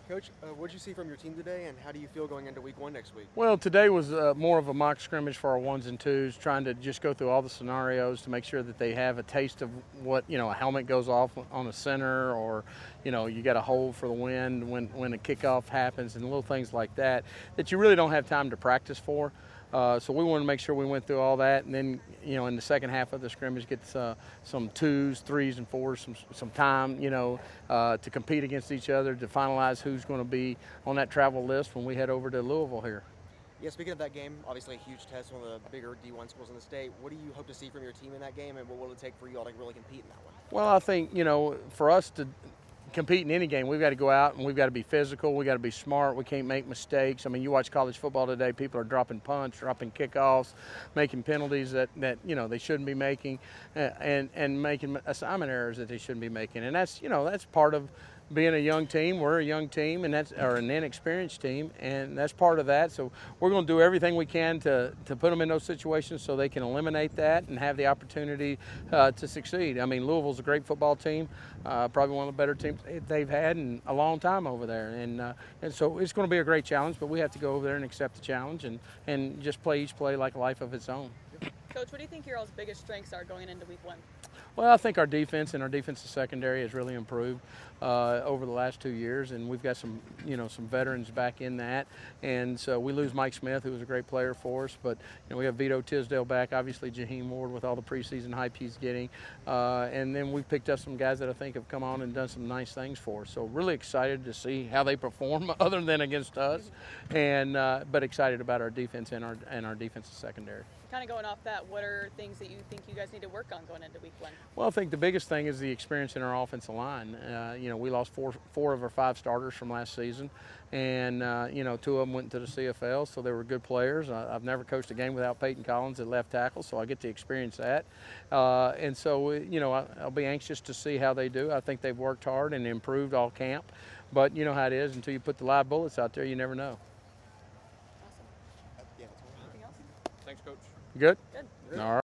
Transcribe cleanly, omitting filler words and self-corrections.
Coach, what did you see from your team today, and how do you feel going into week 1 next week? Well, today was more of a mock scrimmage for our ones and twos, trying to just go through all the scenarios to make sure that they have a taste of what, a helmet goes off on the center, or, you got a hold for the wind when a kickoff happens, and little things like that you really don't have time to practice for. So we wanted to make sure we went through all that, and then, in the second half of the scrimmage, get some 2s, 3s, and 4s, some time, to compete against each other, to finalize who's going to be on that travel list when we head over to Louisville here. Yeah, speaking of that game, obviously a huge test, one of the bigger D1 schools in the state. What do you hope to see from your team in that game, and what will it take for you all to really compete in that one? Well, I think, for us to compete in any game, we've got to go out and we've got to be physical. We've got to be smart. We can't make mistakes. I mean, you watch college football today, people are dropping punts, dropping kickoffs, making penalties that they shouldn't be making, and making assignment errors that they shouldn't be making. And that's part of being a young team. We're a young team, and or an inexperienced team, and that's part of that. So we're going to do everything we can to put them in those situations so they can eliminate that and have the opportunity to succeed. I mean, Louisville's a great football team, probably one of the better teams they've had in a long time over there, and so it's going to be a great challenge. But we have to go over there and accept the challenge and just play each play like a life of its own. Coach, what do you think your all's biggest strengths are going into week 1? Well, I think our defense and our defensive secondary has really improved over the last 2 years, and we've got some veterans back in that. And so we lose Mike Smith, who was a great player for us, but we have Vito Tisdale back, obviously Jaheim Ward with all the preseason hype he's getting, and then we've picked up some guys that I think have come on and done some nice things for us. So really excited to see how they perform, other than against us, and but excited about our defense and our defensive secondary. Kind of going off that, what are things that you think you guys need to work on going into week 1? Well, I think the biggest thing is the experience in our offensive line. We lost four of our 5 starters from last season, and 2 of them went to the CFL, so they were good players. I've never coached a game without Peyton Collins at left tackle, so I get to experience that. And so, I'll be anxious to see how they do. I think they've worked hard and improved all camp, but you know how it is. Until you put the live bullets out there, you never know. Awesome. Yeah, that's all. Anything else? Thanks, Coach. Good? Good. All right.